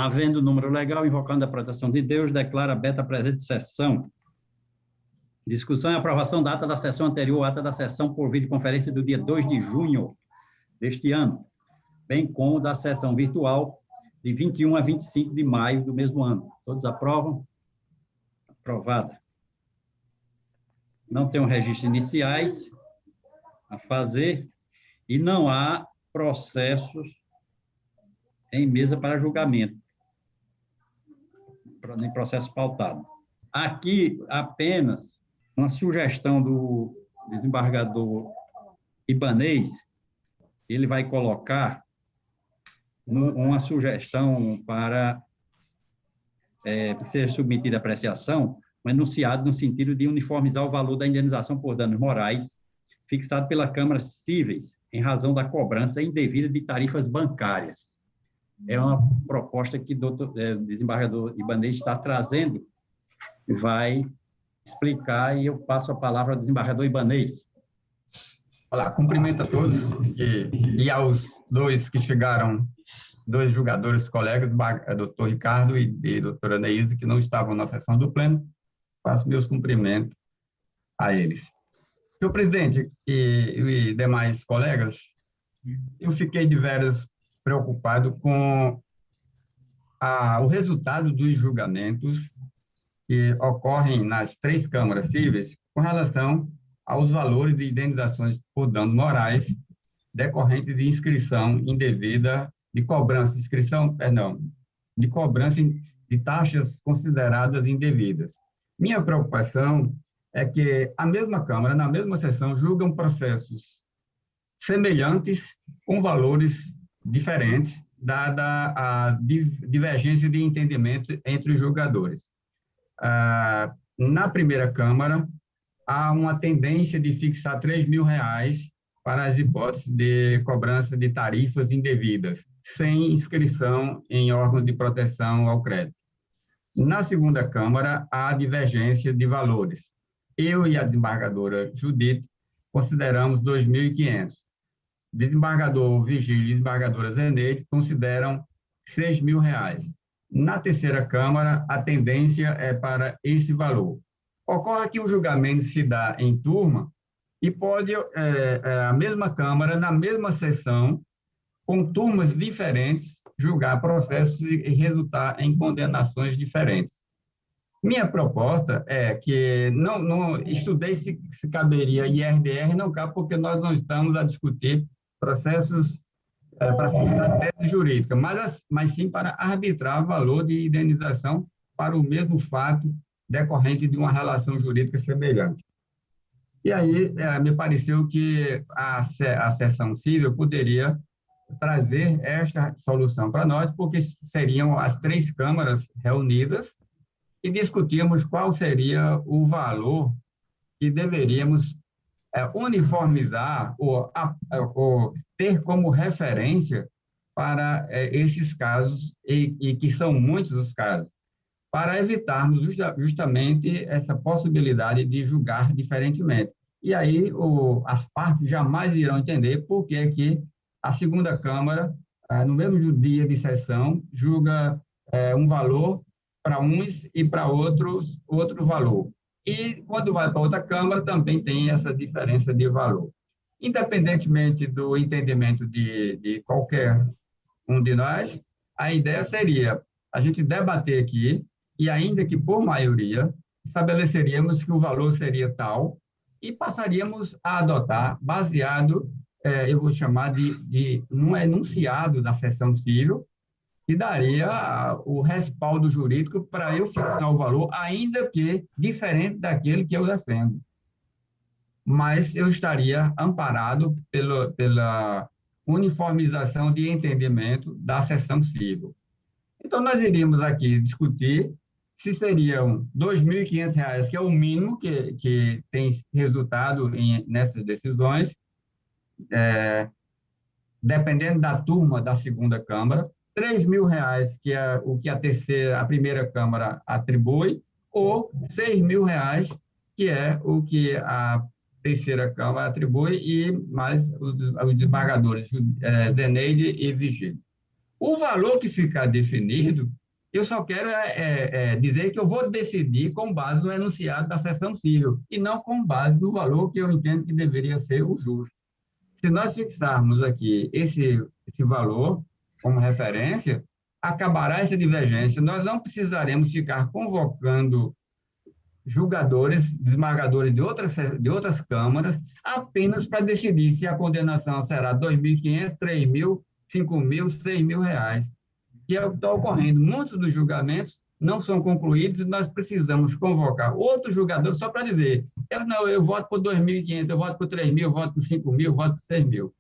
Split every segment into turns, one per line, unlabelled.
Havendo número legal, invocando a proteção de Deus, declara aberta a presente sessão. Discussão e aprovação da ata da sessão anterior, ata da sessão por videoconferência do dia 2 de junho deste ano, bem como da sessão virtual de 21 a 25 de maio do mesmo ano. Todos aprovam? Aprovada. Não tem registros iniciais a fazer e não há processos em mesa para julgamento, nem processo pautado. Aqui, apenas uma sugestão do desembargador Ibanez, ele vai colocar uma sugestão para ser submetida à apreciação, um enunciado no sentido de uniformizar o valor da indenização por danos morais, fixado pela Câmara Cíveis, em razão da cobrança indevida de tarifas bancárias. É uma proposta que o desembargador Ibanez está trazendo, vai explicar, e eu passo a palavra ao desembargador Ibanez.
Olá, cumprimento a todos e aos dois que chegaram, dois julgadores colegas, doutor Ricardo e doutora Neise, que não estavam na sessão do Pleno, faço meus cumprimentos a eles. Senhor presidente e demais colegas, eu fiquei de veras preocupado com o resultado dos julgamentos que ocorrem nas três câmaras cíveis com relação aos valores de indenizações por danos morais decorrentes de inscrição indevida, de cobrança de taxas consideradas indevidas. Minha preocupação é que a mesma Câmara, na mesma sessão, julgam processos semelhantes com valores diferentes, dada a divergência de entendimento entre os julgadores. Na primeira Câmara, há uma tendência de fixar R$3.000 para as hipóteses de cobrança de tarifas indevidas, sem inscrição em órgãos de proteção ao crédito. Na segunda Câmara, há divergência de valores. Eu e a desembargadora Judite consideramos R$2.500. Desembargador Vigílio e desembargadora Zeneide consideram R$6.000. Na terceira Câmara, a tendência é para esse valor. Ocorre que o julgamento se dá em turma e pode a mesma Câmara, na mesma sessão, com turmas diferentes, julgar processos e resultar em condenações diferentes. Minha proposta é que não estudei se caberia IRDR, não cabe, porque nós não estamos a discutir processos para fixar tese jurídica, mas sim para arbitrar valor de indenização para o mesmo fato decorrente de uma relação jurídica semelhante. E aí, me pareceu que a sessão civil poderia trazer esta solução para nós, porque seriam as três câmaras reunidas e discutíamos qual seria o valor que deveríamos uniformizar ou ter como referência para esses casos, e que são muitos os casos, para evitarmos justamente essa possibilidade de julgar diferentemente. E aí as partes jamais irão entender por que a segunda Câmara, no mesmo dia de sessão, julga um valor para uns e para outros outro valor. E quando vai para outra Câmara, também tem essa diferença de valor. Independentemente do entendimento de qualquer um de nós, a ideia seria a gente debater aqui e, ainda que por maioria, estabeleceríamos que o valor seria tal e passaríamos a adotar, baseado, eu vou chamar de um enunciado da sessão civil, que daria o respaldo jurídico para eu fixar o valor, ainda que diferente daquele que eu defendo. Mas eu estaria amparado pela uniformização de entendimento da sessão civil. Então, nós iríamos aqui discutir se seriam R$2.500, que é o mínimo que tem resultado nessas decisões, dependendo da turma da segunda Câmara, R$3.000, que é o que a primeira Câmara atribui, ou R$6.000, que é o que a terceira Câmara atribui, e mais os desembargadores Zeneide e Vigílio. O valor que ficar definido, eu só quero dizer que eu vou decidir com base no enunciado da seção civil e não com base no valor que eu entendo que deveria ser o justo. Se nós fixarmos aqui esse valor como referência, acabará essa divergência. Nós não precisaremos ficar convocando julgadores, desembargadores de outras câmaras, apenas para decidir se a condenação será R$ 2.500, R$ 3.000, R$ 5.000, R$ 6.000, que é o que está ocorrendo. Muitos dos julgamentos não são concluídos e nós precisamos convocar outros julgadores só para dizer, eu voto por 2.500, eu voto por 3.000, eu voto por 5.000, eu voto por 6.000.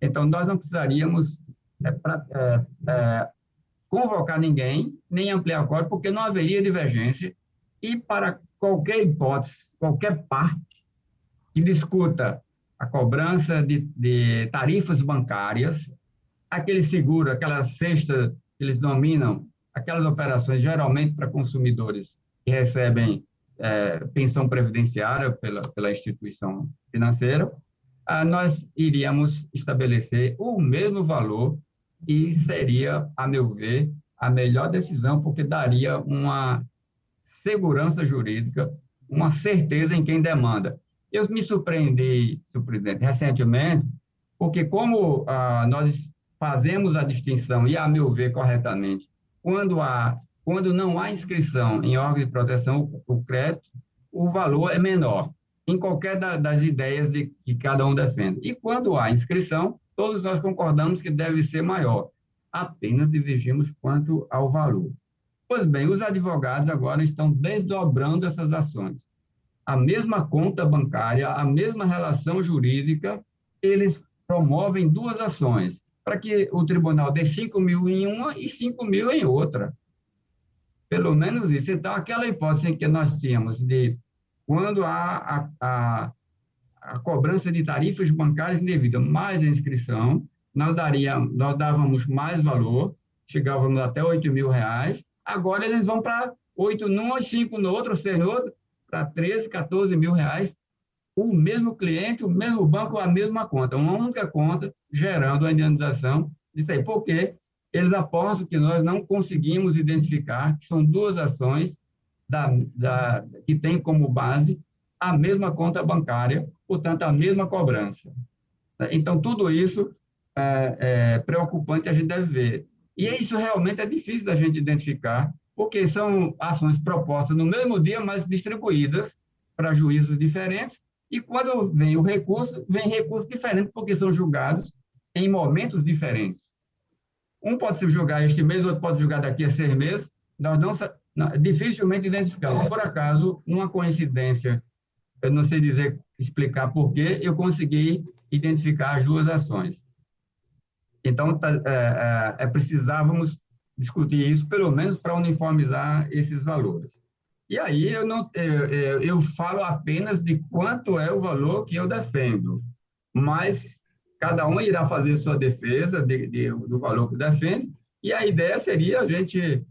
Então, nós não precisaríamos convocar ninguém, nem ampliar o código, porque não haveria divergência e para qualquer hipótese, qualquer parte que discuta a cobrança de tarifas bancárias, aquele seguro, aquela cesta que eles nominam, aquelas operações geralmente para consumidores que recebem pensão previdenciária pela instituição financeira, nós iríamos estabelecer o mesmo valor e seria, a meu ver, a melhor decisão, porque daria uma segurança jurídica, uma certeza em quem demanda. Eu me surpreendi, senhor presidente, recentemente, porque como nós fazemos a distinção, e a meu ver corretamente, quando não há inscrição em órgão de proteção, o crédito, o valor é menor, em qualquer das ideias que cada um defende. E quando há inscrição, todos nós concordamos que deve ser maior, apenas divergimos quanto ao valor. Pois bem, os advogados agora estão desdobrando essas ações. A mesma conta bancária, a mesma relação jurídica, eles promovem duas ações, para que o tribunal dê 5.000 em uma e 5.000 em outra. Pelo menos isso. Então, aquela hipótese que nós tínhamos de quando há a cobrança de tarifas bancárias indevidas mais a inscrição, nós dávamos mais valor, chegávamos até R$ 8.000, agora eles vão para 8 num, 5 no outro, 6 no outro, para 13, 14 mil reais, o mesmo cliente, o mesmo banco, a mesma conta, uma única conta, gerando a indenização disso aí. Por quê? Eles apostam que nós não conseguimos identificar que são duas ações que têm como base a mesma conta bancária, portanto, a mesma cobrança. Então, tudo isso é preocupante, a gente deve ver. E isso realmente é difícil da gente identificar, porque são ações propostas no mesmo dia, mas distribuídas para juízos diferentes, e quando vem recurso diferente, porque são julgados em momentos diferentes. Um pode se julgar este mês, outro pode julgar daqui a 6 meses, nós dificilmente identificamos. Por acaso, numa coincidência, eu não sei explicar por quê, eu consegui identificar as duas ações. Então, precisávamos discutir isso, pelo menos para uniformizar esses valores. E aí eu falo apenas de quanto é o valor que eu defendo, mas cada um irá fazer sua defesa do valor que defende, e a ideia seria a gente,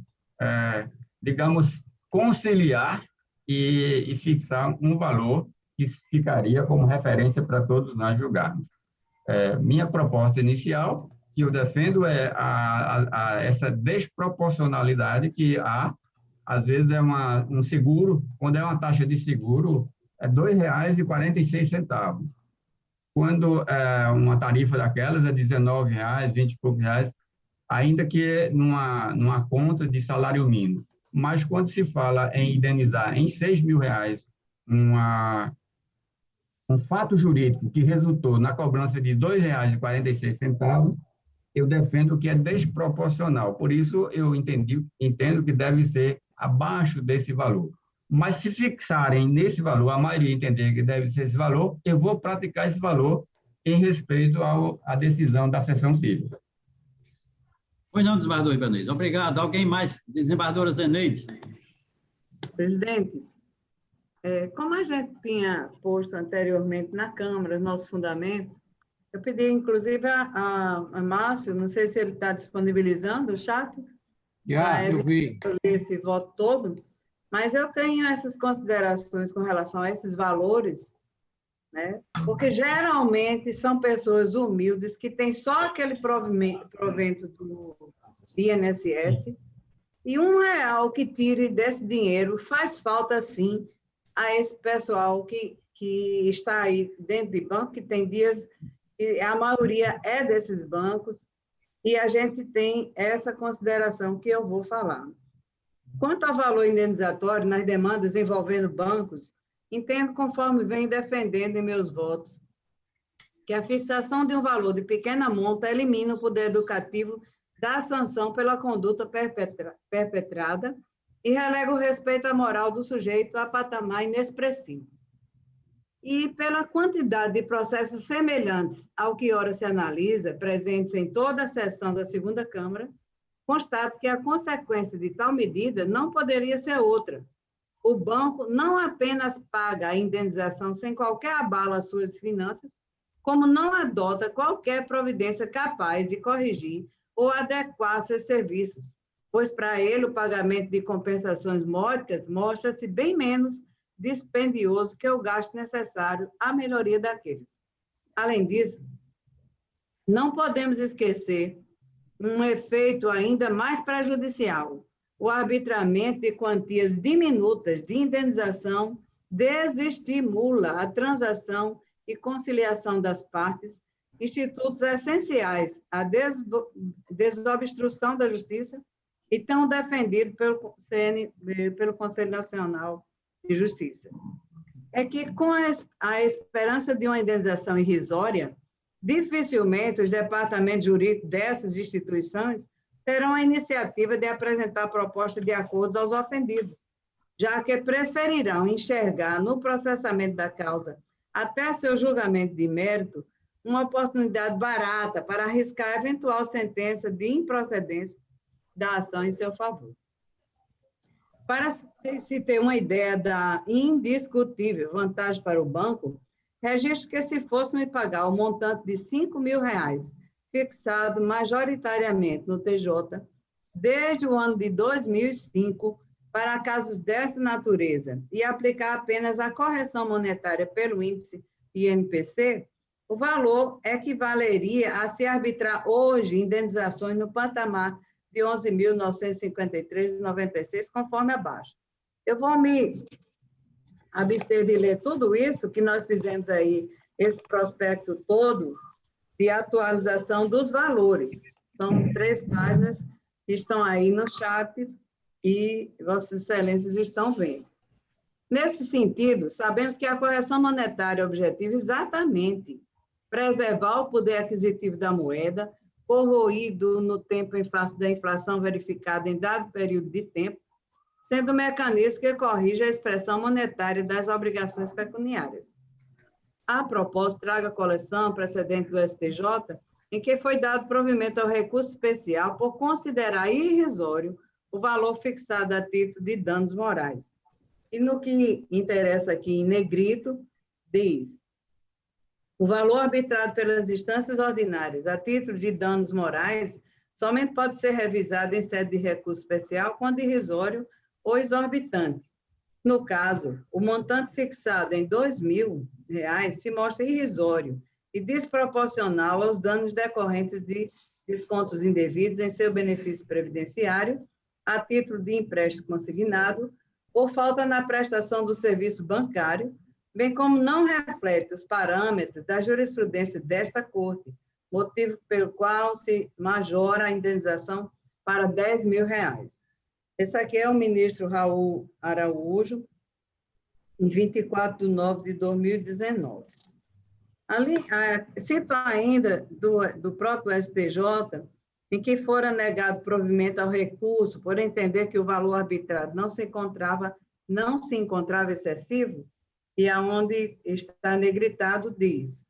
digamos, conciliar e fixar um valor que ficaria como referência para todos nós julgarmos. Minha proposta inicial, que eu defendo, é essa desproporcionalidade que há. Às vezes um seguro, quando é uma taxa de seguro, é R$ 2,46. Quando uma tarifa daquelas é R$ 19,00, 20 e poucos reais, ainda que numa conta de salário mínimo. Mas quando se fala em indenizar em R$ 6.000 um fato jurídico que resultou na cobrança de R$ 2,46, eu defendo que é desproporcional. Por isso, eu entendo que deve ser abaixo desse valor. Mas se fixarem nesse valor, a maioria entender que deve ser esse valor, eu vou praticar esse valor em respeito à decisão da seção civil.
Pois não, desembargador Ibanez. Obrigado. Alguém mais? Desembargadora Zeneide.
Presidente, como a gente tinha posto anteriormente na Câmara, nosso fundamento, eu pedi, inclusive, a Márcio, não sei se ele está disponibilizando o chat.
Eu vi.
Esse voto todo, mas eu tenho essas considerações com relação a esses valores, né? Porque geralmente são pessoas humildes que têm só aquele provento do INSS, e R$1 que tire desse dinheiro faz falta, sim, a esse pessoal que está aí dentro de banco, que tem dias, e a maioria é desses bancos, e a gente tem essa consideração que eu vou falar. Quanto ao valor indenizatório nas demandas envolvendo bancos, entendo, conforme venho defendendo em meus votos, que a fixação de um valor de pequena monta elimina o poder educativo da sanção pela conduta perpetrada e relega o respeito à moral do sujeito a patamar inexpressivo. E pela quantidade de processos semelhantes ao que ora se analisa, presentes em toda a sessão da segunda Câmara, constato que a consequência de tal medida não poderia ser outra. O banco não apenas paga a indenização sem qualquer abalo às suas finanças, como não adota qualquer providência capaz de corrigir ou adequar seus serviços, pois para ele o pagamento de compensações módicas mostra-se bem menos dispendioso que o gasto necessário à melhoria daqueles. Além disso, não podemos esquecer um efeito ainda mais prejudicial: o arbitramento de quantias diminutas de indenização desestimula a transação e conciliação das partes, institutos essenciais à desobstrução da justiça e tão defendido pelo Conselho Nacional de Justiça. É que, com a esperança de uma indenização irrisória, dificilmente os departamentos jurídicos dessas instituições terão a iniciativa de apresentar proposta de acordos aos ofendidos, já que preferirão enxergar no processamento da causa até seu julgamento de mérito uma oportunidade barata para arriscar eventual sentença de improcedência da ação em seu favor. Para se ter uma ideia da indiscutível vantagem para o banco, registro que, se fôssemos pagar o montante de R$5.000, fixado majoritariamente no TJ, desde o ano de 2005, para casos dessa natureza, e aplicar apenas a correção monetária pelo índice INPC, o valor equivaleria a se arbitrar hoje indenizações no patamar de 11.953,96, conforme abaixo. Eu vou me abster de ler tudo isso que nós fizemos aí, esse prospecto todo de atualização dos valores. São 3 páginas que estão aí no chat e Vossas Excelências estão vendo. Nesse sentido, sabemos que a correção monetária objetiva é exatamente preservar o poder aquisitivo da moeda, corroído no tempo em face da inflação verificada em dado período de tempo, sendo o mecanismo que corrige a expressão monetária das obrigações pecuniárias. A propósito, trago a coleção precedente do STJ, em que foi dado provimento ao recurso especial por considerar irrisório o valor fixado a título de danos morais. E no que interessa aqui em negrito, diz: o valor arbitrado pelas instâncias ordinárias a título de danos morais somente pode ser revisado em sede de recurso especial quando irrisório ou exorbitante. No caso, o montante fixado em R$2.000 se mostra irrisório e desproporcional aos danos decorrentes de descontos indevidos em seu benefício previdenciário, a título de empréstimo consignado, por falta na prestação do serviço bancário, bem como não reflete os parâmetros da jurisprudência desta Corte, motivo pelo qual se majora a indenização para R$10.000. Esse aqui é o ministro Raul Araújo, em 24 de nove de 2019. Ali, cito ainda do próprio STJ, em que fora negado provimento ao recurso por entender que o valor arbitrado não se encontrava excessivo, e aonde está negritado, diz: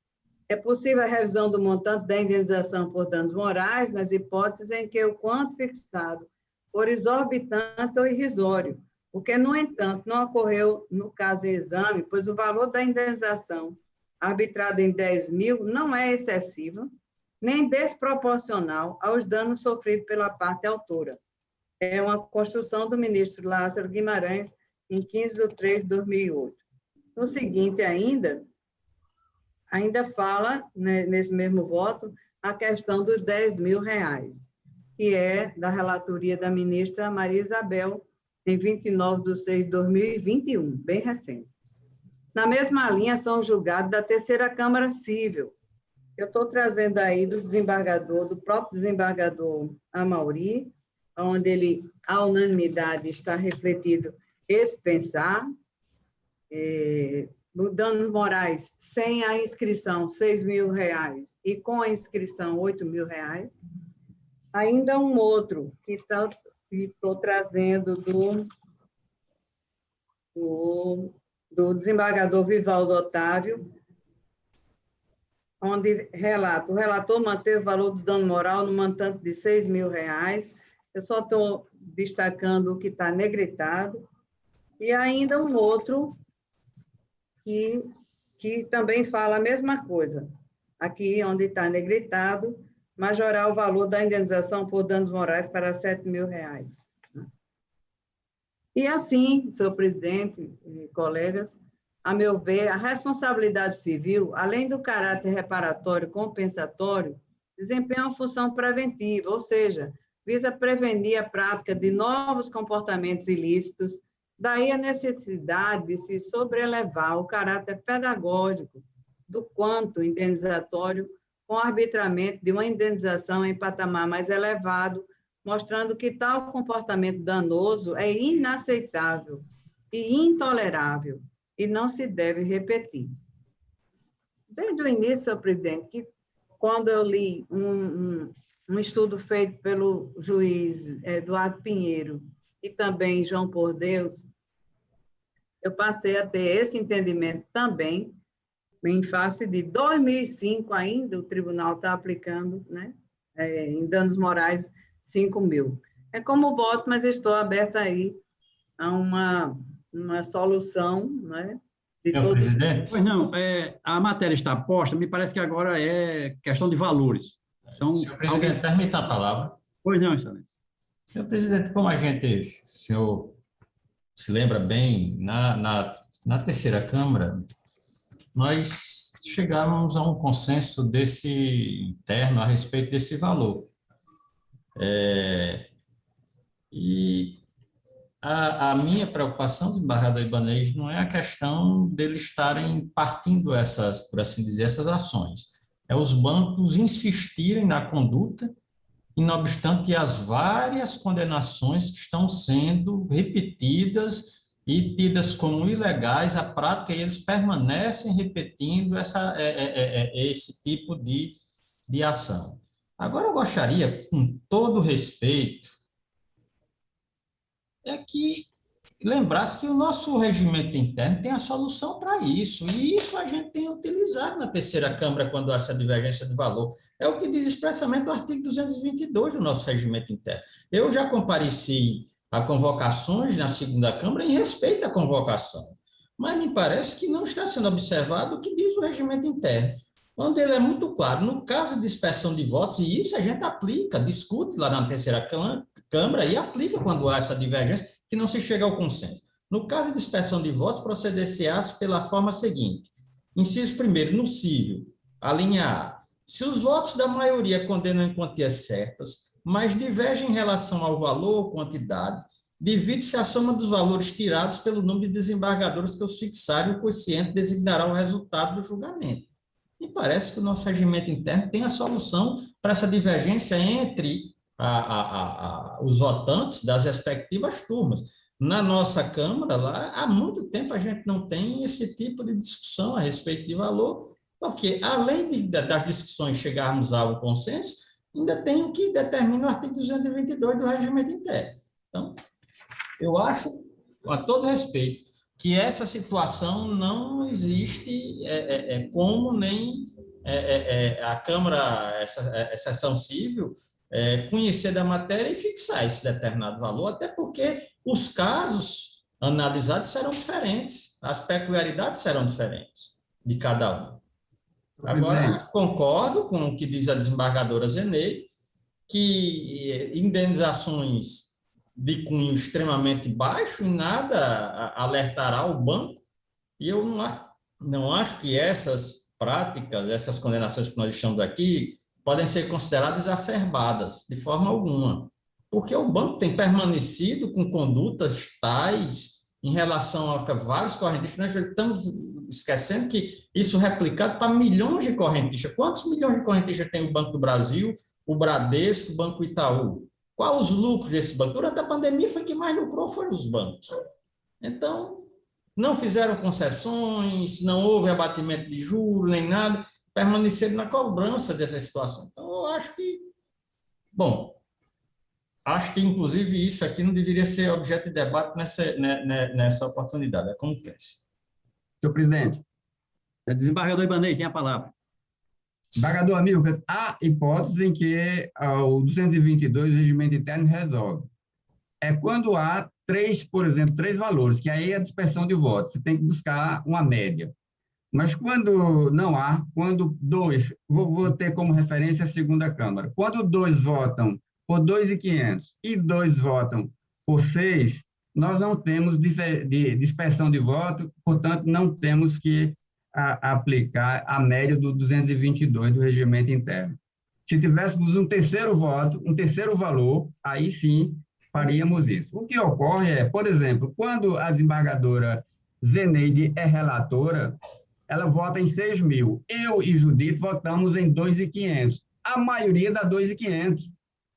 é possível a revisão do montante da indenização por danos morais nas hipóteses em que o quanto fixado for exorbitante ou irrisório, o que, no entanto, não ocorreu no caso em exame, pois o valor da indenização arbitrado em 10.000 não é excessivo, nem desproporcional aos danos sofridos pela parte autora. É uma construção do ministro Lázaro Guimarães, em 15 de 3 de 2008. No seguinte ainda, ainda fala, né, nesse mesmo voto, a questão dos R$ 10.000, que é da relatoria da ministra Maria Isabel, em 29/6/2021, bem recente. Na mesma linha, são julgados da Terceira Câmara Civil. Eu estou trazendo aí do próprio desembargador Amauri, onde a unanimidade está refletido esse pensar. No danos morais, sem a inscrição, R$ 6.000, e com a inscrição, R$ 8.000. Ainda um outro que estou trazendo do desembargador Vivaldo Otávio, onde o relator manteve o valor do dano moral no montante de R$ 6.000. Eu só estou destacando o que está negritado. E ainda um outro que também fala a mesma coisa. Aqui, onde está negritado, majorar o valor da indenização por danos morais para R$ 7.000. E assim, senhor presidente e colegas, a meu ver, a responsabilidade civil, além do caráter reparatório compensatório, desempenha uma função preventiva, ou seja, visa prevenir a prática de novos comportamentos ilícitos. Daí a necessidade de se sobrelevar o caráter pedagógico do quanto indenizatório com o arbitramento de uma indenização em patamar mais elevado, mostrando que tal comportamento danoso é inaceitável e intolerável e não se deve repetir. Desde o início, senhor presidente, que quando eu li um estudo feito pelo juiz Eduardo Pinheiro e também João Por Deus, eu passei a ter esse entendimento também, em face de 2005 ainda, o tribunal está aplicando, né, em danos morais, 5.000. É como voto, mas estou aberta aí a uma solução, né, de
Senhor
todos.
presidente?
Pois não, a matéria está posta, me parece que agora é questão de valores. Então,
Senhor presidente, permita a palavra.
Pois não, excelência.
Senhor presidente, como o senhor se lembra bem, na terceira Câmara, nós chegávamos a um consenso interno a respeito desse valor. E a minha preocupação, desembargador Ibanez, não é a questão deles estarem partindo por assim dizer, essas ações. É os bancos insistirem na conduta, e não obstante as várias condenações que estão sendo repetidas e tidas como ilegais a prática, e eles permanecem repetindo esse tipo de ação. Agora, eu gostaria, com todo respeito, que lembrasse que o nosso regimento interno tem a solução para isso, e isso a gente tem utilizado na terceira Câmara quando há essa divergência de valor. É o que diz expressamente o artigo 222 do nosso regimento interno. Eu já compareci a convocações na segunda Câmara em respeito à convocação, mas me parece que não está sendo observado o que diz o regimento interno, onde ele é muito claro. No caso de dispersão de votos, e isso a gente aplica, discute lá na terceira Câmara e aplica quando há essa divergência, que não se chega ao consenso. No caso de dispersão de votos, proceder-se-á pela forma seguinte. Inciso 1º, no cível, a linha A. Se os votos da maioria condenam em quantias certas, mas divergem em relação ao valor ou quantidade, divide-se a soma dos valores tirados pelo número de desembargadores que os fixarem, e o quociente designará o resultado do julgamento. E parece que o nosso regimento interno tem a solução para essa divergência entre os votantes das respectivas turmas. Na nossa Câmara, lá, há muito tempo a gente não tem esse tipo de discussão a respeito de valor, porque, além das discussões chegarmos ao consenso, ainda tem o que determina o artigo 222 do regimento interno. Então, eu acho, com todo respeito, que essa situação não existe como nem a Câmara, essa ação civil, conhecer da matéria e fixar esse determinado valor, até porque os casos analisados serão diferentes, as peculiaridades serão diferentes de cada um. Agora, concordo com o que diz a desembargadora Zeneide, que indenizações de cunho extremamente baixo em nada alertará o banco, e eu não acho que essas práticas, essas condenações que nós estamos aqui, podem ser consideradas exacerbadas, de forma alguma, porque o banco tem permanecido com condutas tais em relação a vários correntistas. Nós estamos esquecendo que isso é replicado para milhões de correntistas. Quantos milhões de correntistas tem o Banco do Brasil, o Bradesco, o Banco Itaú? Quais os lucros desse banco? Durante a pandemia, foi quem mais lucrou foram os bancos. Então, não fizeram concessões, não houve abatimento de juros, nem nada, permaneceram na cobrança dessa situação. Então, eu acho que, bom, acho que, inclusive, isso aqui não deveria ser objeto de debate nessa oportunidade. É como penso.
Senhor presidente.
Desembargador Ibanez, tem a palavra.
Desembargador Amilcar, há hipóteses em que o 222 do regimento interno resolve. É quando há por exemplo, três valores, que aí é a dispersão de votos, você tem que buscar uma média. Mas quando não há, quando dois, vou ter como referência a segunda Câmara, quando dois votam por 2.500 e dois votam por 6, nós não temos dispersão de voto, portanto, não temos que aplicar a média do 222 do regimento interno. Se tivéssemos um terceiro voto, um terceiro valor, aí sim faríamos isso. O que ocorre é, por exemplo, quando a desembargadora Zeneide é relatora, ela vota em 6.000. Eu e Judite votamos em 2.500. A maioria dá 2.500.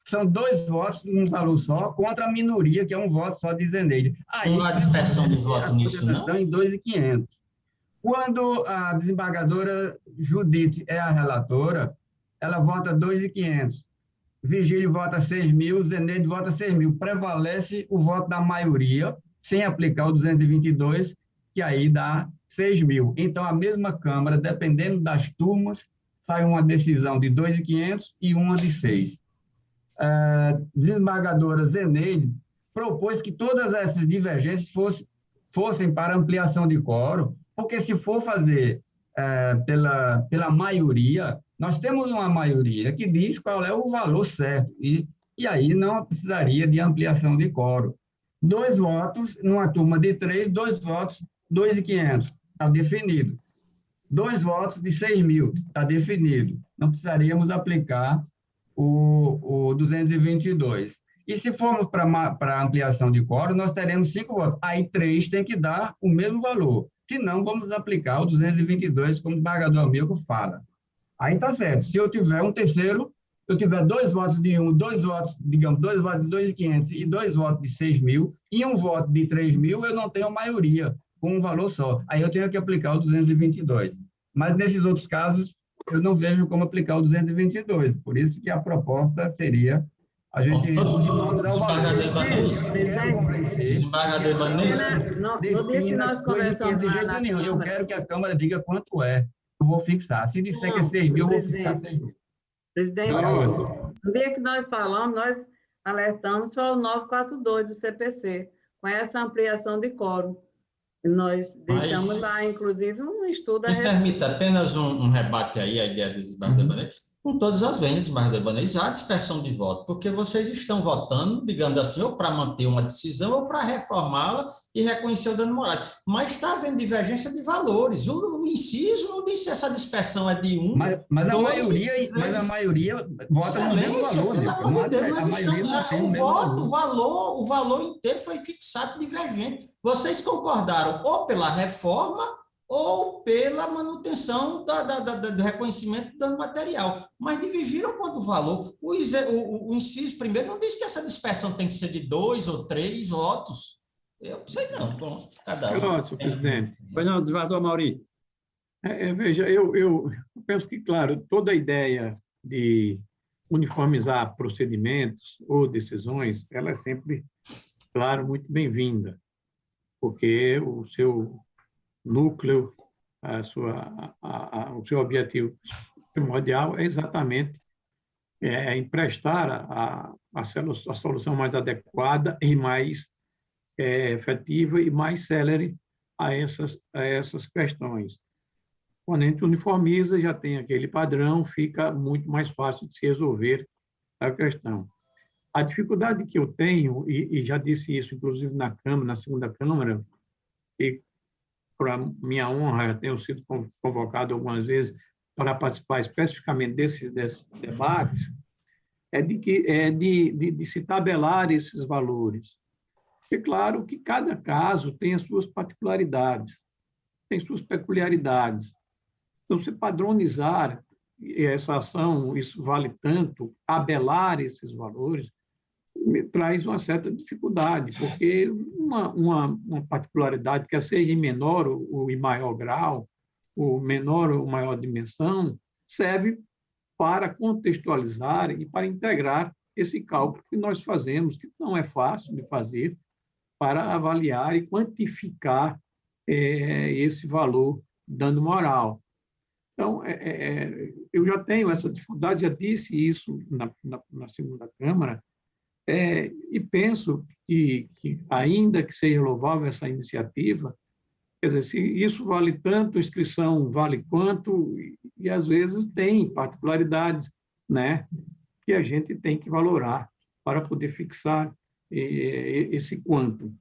São dois votos num valor só contra a minoria, que é um voto só de Zeneide. Aí,
não há dispersão de voto nisso, não?
Em 2.500. Quando a desembargadora Judite é a relatora, ela vota 2.500. Vigílio vota 6.000, Zeneide vota 6.000. Prevalece o voto da maioria, sem aplicar o 222, que aí dá 6.000. Então, a mesma Câmara, dependendo das turmas, sai uma decisão de 2.500 e uma de 6. Desembargadora Zeneide propôs que todas essas divergências fossem para ampliação de quórum, porque se for fazer pela maioria, nós temos uma maioria que diz qual é o valor certo, e aí não precisaria de ampliação de quórum. 2 votos, numa turma de 3, 2 votos, 2.500, está definido. 2 votos de 6.000, está definido. Não precisaríamos aplicar o 222. E se formos para ampliação de quórum, nós teremos 5 votos. Aí 3 tem que dar o mesmo valor. Se não, vamos aplicar o 222, como o desembargador Amilcar fala. Aí está certo. Se eu tiver um terceiro, eu tiver 2 votos de 1, 2 votos, digamos, 2 votos de 2.500 e 2 votos de 6.000 e um voto de 3.000, eu não tenho maioria com um valor só. Aí eu tenho que aplicar o 222. Mas nesses outros casos, eu não vejo como aplicar o 222. Por isso que a proposta seria a gente uniformizar o valor.
Desembargador Ibanez.
No dia que nós conversamos
de jeito nenhum. Eu quero que a Câmara diga quanto é. Eu vou fixar. Se disser que é 6.000, eu vou fixar 6.000.
Presidente, no dia que nós falamos, nós alertamos para o 942 do CPC, com essa ampliação de quórum. Nós deixamos lá, inclusive, um estudo...
Me permita apenas um rebate aí, a ideia do desembargador Ibanez. Com todas as vendas, desembargador Ibanez, há dispersão de voto, porque vocês estão votando, digamos assim, ou para manter uma decisão, ou para reformá-la e reconhecer o dano moral. Mas está havendo divergência de valores. O inciso não disse se essa dispersão é de 1,
mas a maioria vota no mesmo valor.
Pelo amor de Deus, o valor inteiro foi fixado divergente. Vocês concordaram ou pela reforma ou pela manutenção do reconhecimento do dano material, mas divergiram quanto o valor. O inciso primeiro não diz que essa dispersão tem que ser de 2 ou 3 votos. Eu não sei não. Bom, cada um.
Senhor presidente.
Pois não, desembargador Mauri.
Veja, eu penso que, claro, toda a ideia de uniformizar procedimentos ou decisões, ela é sempre, claro, muito bem-vinda, porque o seu núcleo, o seu objetivo primordial é exatamente emprestar a solução mais adequada e mais efetiva e mais célere a essas questões. Quando a gente uniformiza, já tem aquele padrão, fica muito mais fácil de se resolver a questão. A dificuldade que eu tenho, e já disse isso, inclusive na Câmara, na segunda Câmara, e para minha honra, eu tenho sido convocado algumas vezes para participar especificamente desses debates, de se tabelar esses valores. É claro que cada caso tem as suas particularidades, tem suas peculiaridades. Então, se padronizar essa ação, isso vale tanto, tabelar esses valores, me traz uma certa dificuldade, porque uma particularidade que seja em menor ou em maior grau, ou menor ou maior dimensão, serve para contextualizar e para integrar esse cálculo que nós fazemos, que não é fácil de fazer, para avaliar e quantificar esse valor dano moral. Então, eu já tenho essa dificuldade, já disse isso na segunda Câmara, e penso que, ainda que seja louvável essa iniciativa, quer dizer, se isso vale tanto, inscrição vale quanto, e às vezes tem particularidades, né, que a gente tem que valorar para poder fixar esse quanto.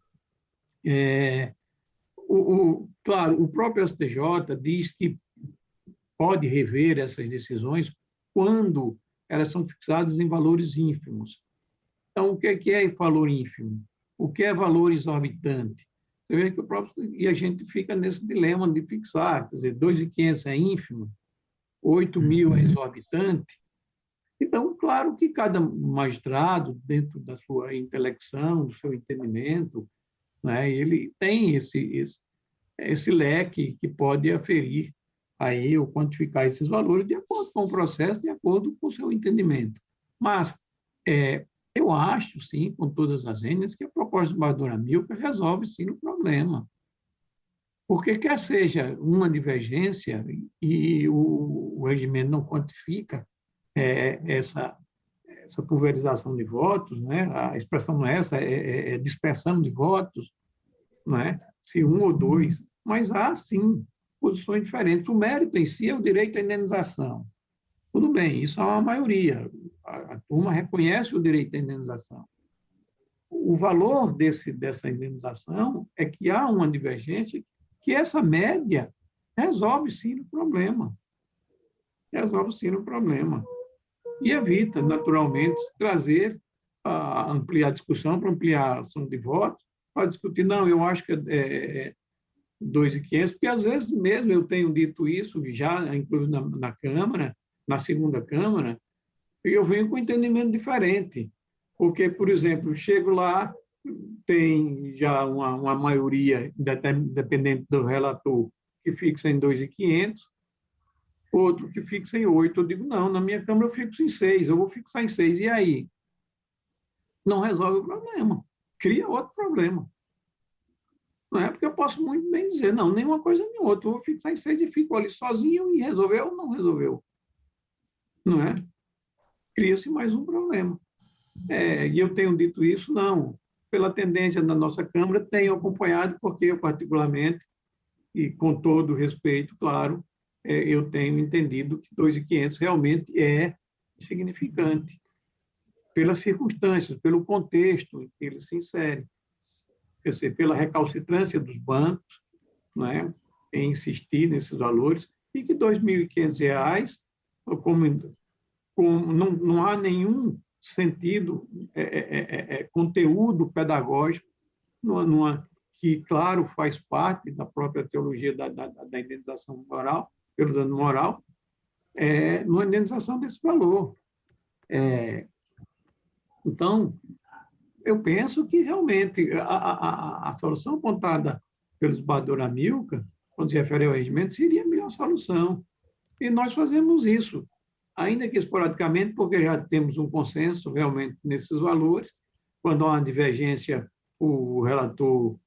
Claro, o próprio STJ diz que pode rever essas decisões quando elas são fixadas em valores ínfimos. Então, o que é valor ínfimo? O que é valor exorbitante? Você vê que e a gente fica nesse dilema de fixar, quer dizer, 2.500 é ínfimo, 8.000 é exorbitante. Então, claro que cada magistrado, dentro da sua intelecção, do seu entendimento, né, ele tem esse leque que pode aferir aí, ou quantificar esses valores de acordo com o processo, de acordo com o seu entendimento. Mas eu acho, sim, com todas as vênias, que a proposta do embaixador Amilcar resolve, sim, o problema. Porque quer seja uma divergência e o regimento não quantifica essa pulverização de votos, né? A expressão não é essa, é dispersão de votos, não é? Se um ou dois, mas há, sim, posições diferentes. O mérito em si é o direito à indenização. Tudo bem, isso é uma maioria. A turma reconhece o direito à indenização. O valor dessa indenização é que há uma divergência que essa média resolve, sim, o problema. Resolve, sim, o problema. E evita, naturalmente, ampliar a discussão para ampliação de votos, para discutir, não, eu acho que é 2.500, porque às vezes mesmo eu tenho dito isso, já inclusive na Câmara, na segunda Câmara, e eu venho com um entendimento diferente. Porque, por exemplo, chego lá, tem já uma maioria, dependente do relator, que fixa em 2.500, outro que fixa em 8. Eu digo, não, na minha Câmara eu fixo em 6, eu vou fixar em 6. E aí? Não resolve o problema. Cria outro problema. Não é porque eu posso muito bem dizer, não, nem uma coisa nem outra. Eu vou fixar em 6 e fico ali sozinho e resolveu ou não resolveu. Não é? Cria-se mais um problema. E eu tenho dito isso, não. Pela tendência da nossa Câmara, tenho acompanhado, porque eu, particularmente, e com todo respeito, claro, eu tenho entendido que 2.500 realmente é insignificante, pelas circunstâncias, pelo contexto em que ele se insere. Quer dizer, pela recalcitrância dos bancos, né, em insistir nesses valores, e que R$ 2.500, não há nenhum sentido, conteúdo pedagógico, que, claro, faz parte da própria teologia da indenização moral, pelo dano moral, numa indenização desse valor. Então, eu penso que, realmente, a solução apontada pelo embaixador Amilcar, quando se refere ao regimento, seria a melhor solução. E nós fazemos isso, ainda que esporadicamente, porque já temos um consenso, realmente, nesses valores. Quando há uma divergência, o relator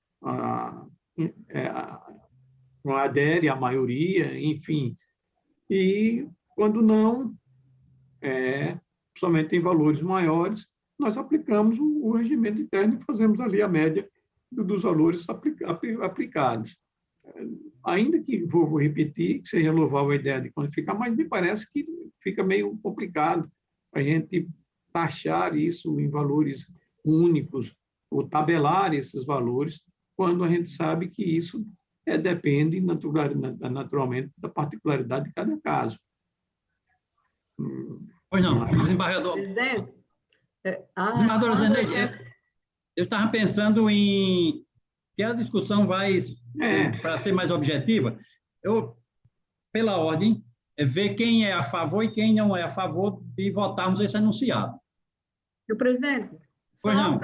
adere à maioria, enfim. E, quando não, somente em valores maiores, nós aplicamos o regimento interno e fazemos ali a média dos valores aplicados. Ainda que, vou repetir, que seja louvável a ideia de quantificar, mas me parece que fica meio complicado a gente taxar isso em valores únicos, ou tabelar esses valores, quando a gente sabe que isso depende naturalmente da particularidade de cada caso.
Pois não, desembargador.
Presidente,
Desembargadora Zeneide, eu estava pensando em que a discussão vai, para ser mais objetiva, pela ordem, ver quem é a favor e quem não é a favor de votarmos esse enunciado.
o presidente,
Pois não.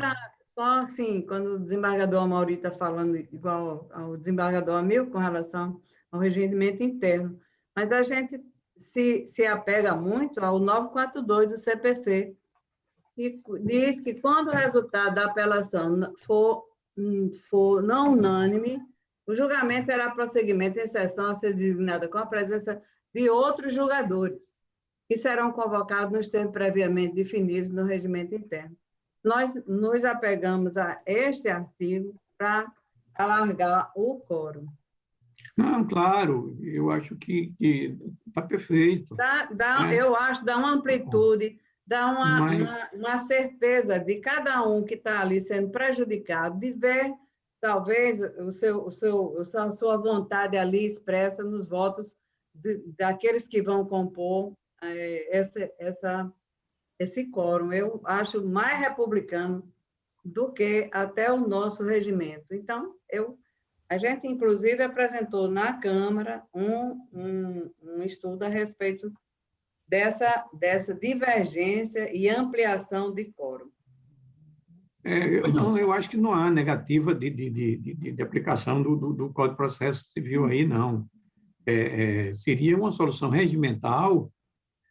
só assim, quando o desembargador Amaury está falando igual ao desembargador Amil com relação ao regimento interno, mas a gente se apega muito ao 942 do CPC, que diz que quando o resultado da apelação for não unânime, o julgamento terá prosseguimento em sessão a ser designada com a presença de outros julgadores, que serão convocados nos termos previamente definidos no regimento interno. Nós nos apegamos a este artigo para alargar o quórum.
Não, claro, eu acho que está perfeito.
Eu acho, dá uma amplitude, dá uma certeza de cada um que está ali sendo prejudicado, de ver, talvez, a sua vontade ali expressa nos votos daqueles que vão compor esse quórum. Eu acho mais republicano do que até o nosso regimento. Então, a gente, inclusive, apresentou na Câmara um estudo a respeito dessa divergência e ampliação de quórum.
Eu acho que não há negativa de aplicação do Código de Processo Civil aí, não. Seria uma solução regimental,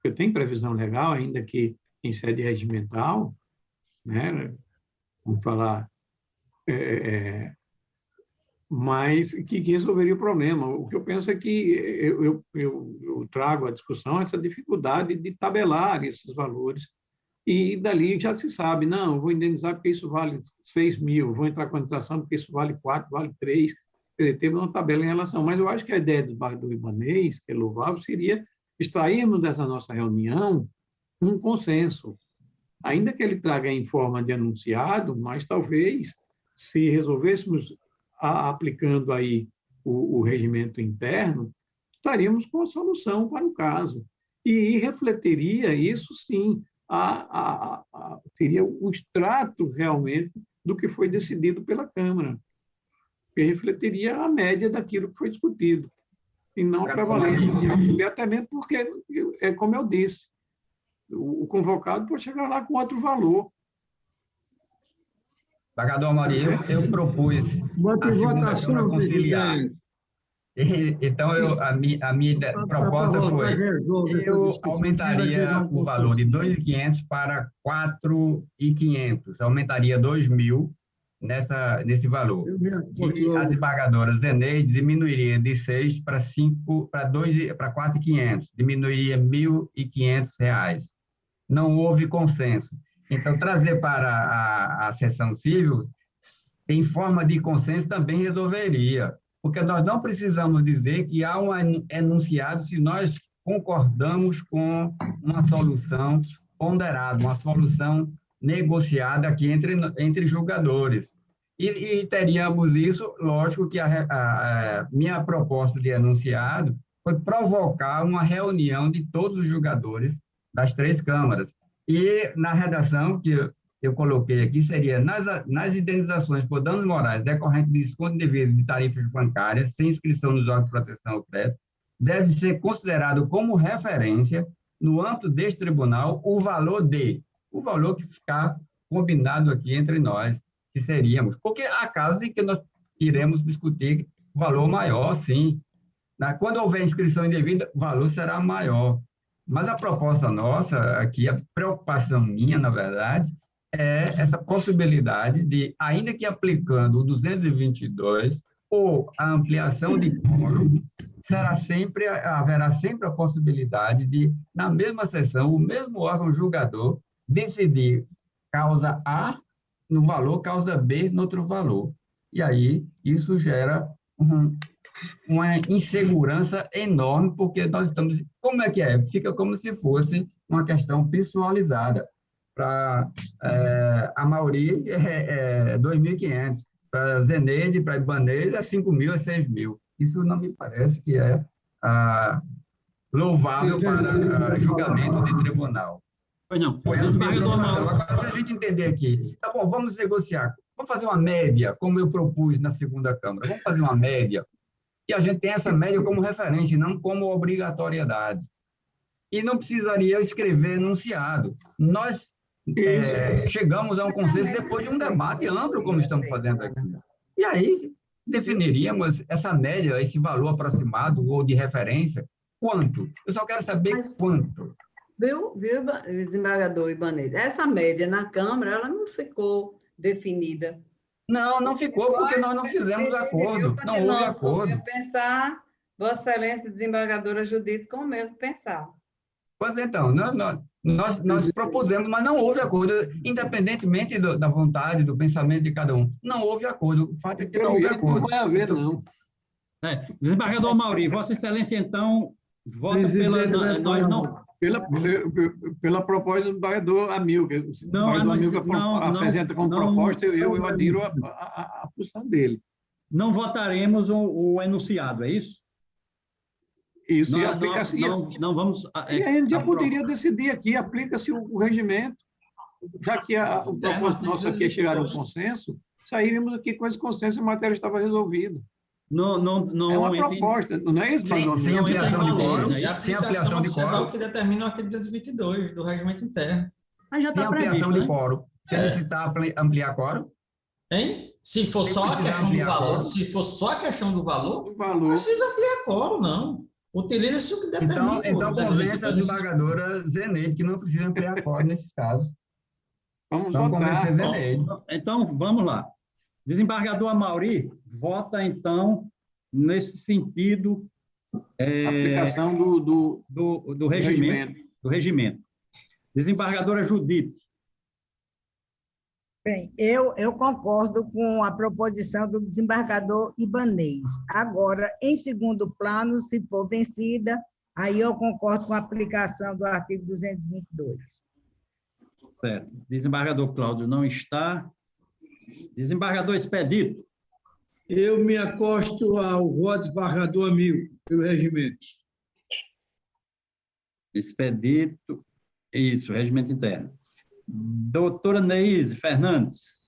eu tenho previsão legal, ainda que em sede regimental, né? Vamos falar, mas que resolveria o problema. O que eu penso é que eu trago à discussão essa dificuldade de tabelar esses valores, e dali já se sabe, não, vou indenizar porque isso vale 6 mil, vou entrar com a indenização porque isso vale 4, vale 3, teve uma tabela em relação. Mas eu acho que a ideia do Ibanez, que é louvável, seria extrairmos dessa nossa reunião um consenso, ainda que ele traga em forma de enunciado, mas talvez, se resolvêssemos aplicando aí o regimento interno, estaríamos com a solução para o caso. E refletiria isso, sim, seria o extrato realmente do que foi decidido pela Câmara, que refletiria a média daquilo que foi discutido, e não a prevalência. E até mesmo porque, como eu disse, o convocado pode chegar lá com outro valor.
Desembargador Amaury, eu propus
Bota
a
em
segunda
votação,
Câmara conciliar.
presidente.
Então, a minha proposta foi, eu aumentaria o valor de 2.500 para 4.500, aumentaria 2.000 nesse valor. E a desembargadora Zeneide diminuiria de 6 para 5, para 4.500, diminuiria R$ 1.500. Não houve consenso. Então, trazer para a sessão civil, em forma de consenso, também resolveria, porque nós não precisamos dizer que há um enunciado se nós concordamos com uma solução ponderada, uma solução negociada aqui entre julgadores. E teríamos isso, lógico que a minha proposta de enunciado foi provocar uma reunião de todos os julgadores das 3 câmaras. E na redação que eu coloquei aqui seria, nas indenizações por danos morais decorrentes de desconto devido de tarifas bancárias, sem inscrição nos órgãos de proteção ao crédito, deve ser considerado como referência, no âmbito deste tribunal, o valor que ficar combinado aqui entre nós, que seríamos, porque há casos em que nós iremos discutir valor maior, sim. Quando houver inscrição indevida, o valor será maior. Mas a proposta nossa aqui, a preocupação minha, na verdade, é essa possibilidade de, ainda que aplicando o 222 ou a ampliação de quórum, haverá sempre a possibilidade de, na mesma sessão, o mesmo órgão julgador decidir causa A no valor, causa B no outro valor. E aí, isso gera uma insegurança enorme, porque nós estamos... Como é que é? Fica como se fosse uma questão pessoalizada. Para Amaury, 2.500. Para Zeneide, para Ibanez, 5.000, 6.000. Isso não me parece que é louvável para julgamento de tribunal.
Pois não.
Foi essa a minha
Desembargador
preocupação.
Mauri.
Agora, se a gente entender aqui, tá bom, vamos negociar, vamos fazer uma média, como eu propus na segunda Câmara, vamos fazer uma média, e a gente tem essa média como referência, não como obrigatoriedade. E não precisaria escrever enunciado. Nós chegamos a um consenso depois de um debate amplo, como estamos fazendo aqui. E aí definiríamos essa média, esse valor aproximado ou de referência, quanto? Eu só quero saber quanto.
Viu, desembargador Ibanez? Essa média na Câmara, ela não ficou definida.
Não ficou, porque nós não fizemos acordo, não houve acordo.
Pensar, Vossa Excelência desembargadora Judite, com o mesmo pensar.
Pois então, nós propusemos, mas não houve acordo, independentemente da vontade, do pensamento de cada um. Não houve acordo, o fato é que não houve acordo.
Não vai haver, não.
Desembargador Mauri, Vossa Excelência, então, vota
pela proposta do desembargador Amilcar. O desembargador Amilcar apresenta como proposta, eu adiro a posição dele.
Não votaremos o enunciado, é isso?
Isso,
não vamos...
E a gente já poderia decidir aqui, aplica-se o regimento, já que o propósito nosso aqui é chegar a um consenso, sairíamos aqui com esse consenso e a matéria estava resolvida.
Não,
é uma proposta, não é isso?
Sem ampliação de quórum.
E a aplicação é o que determina o artigo 222 do regimento interno.
Mas já está previsto,
ampliação de quórum. Se necessitar ampliar quórum?
Hein? Se for só a questão do valor, se for só a questão do valor, não precisa ampliar quórum, não. Utiliza-se o que determina.
Então convence a desembargadora Zeneide que não precisa ampliar quórum nesses casos.
Vamos votar.
Então, vamos lá. Desembargador Mauri, vota, então, nesse sentido...
aplicação do
regimento. Desembargadora Judite.
Bem, eu concordo com a proposição do desembargador Ibanez. Agora, em segundo plano, se for vencida, aí eu concordo com a aplicação do artigo 222.
Certo. Desembargador Cláudio não está. Desembargador Expedito.
Eu me acosto ao voto do desembargador Amilcar, pelo regimento.
Expedito, isso, regimento interno. Doutora Neise Fernandes.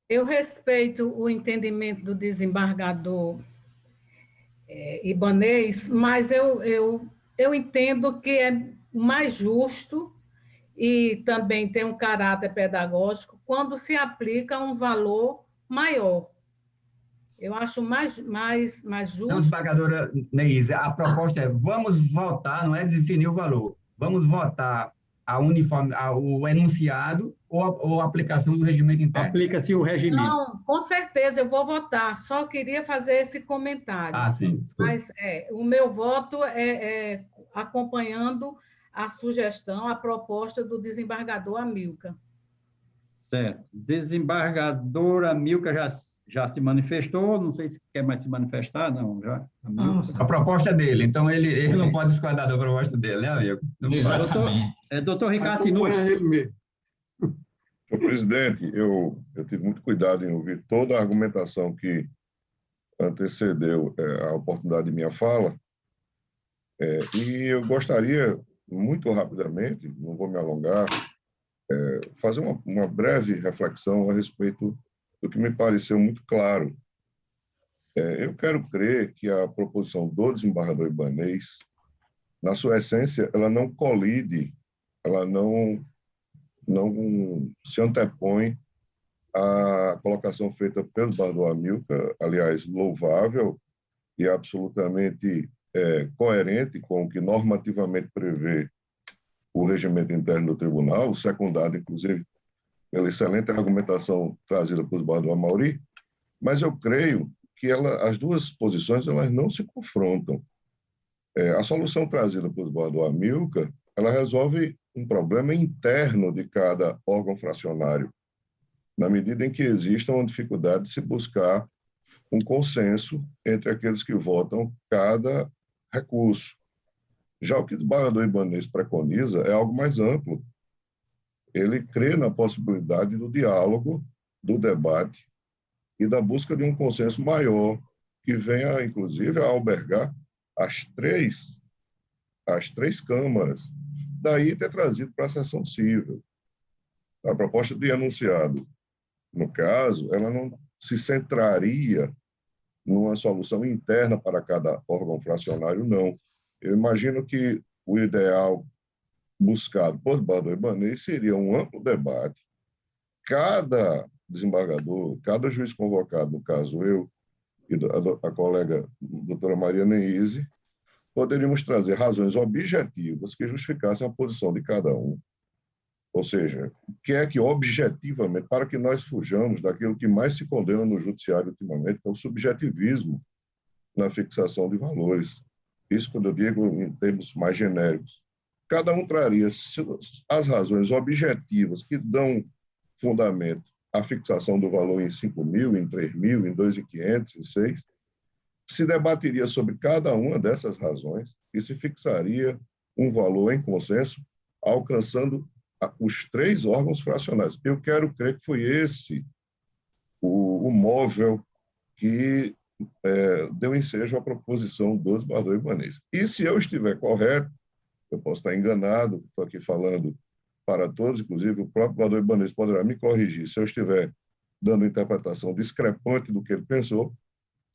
Eu respeito o entendimento do desembargador Ibanez, mas eu entendo que é mais justo e também tem um caráter pedagógico quando se aplica um valor maior. Eu acho mais justo...
Então, desembargadora Neise, a proposta é, vamos votar, não é definir o valor, vamos votar o enunciado ou a aplicação do regimento interno?
Aplica-se o regimento.
Não, com certeza, eu vou votar. Só queria fazer esse comentário.
Sim.
Mas o meu voto é acompanhando a sugestão, a proposta do desembargador Amilcar.
Certo. Desembargador Amilcar já se manifestou, não sei se quer mais se manifestar, não, já.
A proposta é dele, então ele não pode discordar da proposta dele, né, amigo?
Doutor Ricardo Tinu.
Senhor presidente, eu tive muito cuidado em ouvir toda a argumentação que antecedeu a oportunidade de minha fala, e eu gostaria, muito rapidamente, não vou me alongar, fazer uma breve reflexão a respeito do que me pareceu muito claro. Eu quero crer que a proposição do desembargador Ibanez, na sua essência, ela não colide, ela não se antepõe à colocação feita pelo desembargador Amilcar, aliás, louvável e absolutamente coerente com o que normativamente prevê o regimento interno do tribunal, secundado, inclusive, pela excelente argumentação trazida por desembargador Mauri, mas eu creio que as duas posições elas não se confrontam. A solução trazida por desembargador Amilcar, ela resolve um problema interno de cada órgão fracionário, na medida em que exista uma dificuldade de se buscar um consenso entre aqueles que votam cada recurso. Já o que o desembargador Ibanez preconiza é algo mais amplo. Ele crê na possibilidade do diálogo, do debate e da busca de um consenso maior que venha, inclusive, a albergar as três câmaras, daí ter trazido para a sessão civil. A proposta de enunciado, no caso, ela não se centraria numa solução interna para cada órgão fracionário, não. Eu imagino que o ideal buscado por desembargador Ibanez seria um amplo debate. Cada desembargador, cada juiz convocado, no caso eu e a colega doutora Maria Neise, poderíamos trazer razões objetivas que justificassem a posição de cada um. Ou seja, o que é que objetivamente, para que nós fujamos daquilo que mais se condena no judiciário ultimamente, que é o subjetivismo na fixação de valores. Isso quando eu digo em termos mais genéricos. Cada um traria as razões objetivas que dão fundamento à fixação do valor em 5.000, em 3.000, em 2.500, em 6, se debateria sobre cada uma dessas razões e se fixaria um valor em consenso, alcançando os três órgãos fracionários. Eu quero crer que foi esse o móvel que deu ensejo à proposição do desembargador Ibanez. E se eu estiver correto, eu posso estar enganado, estou aqui falando para todos, inclusive o próprio desembargador Ibanez poderá me corrigir se eu estiver dando interpretação discrepante do que ele pensou.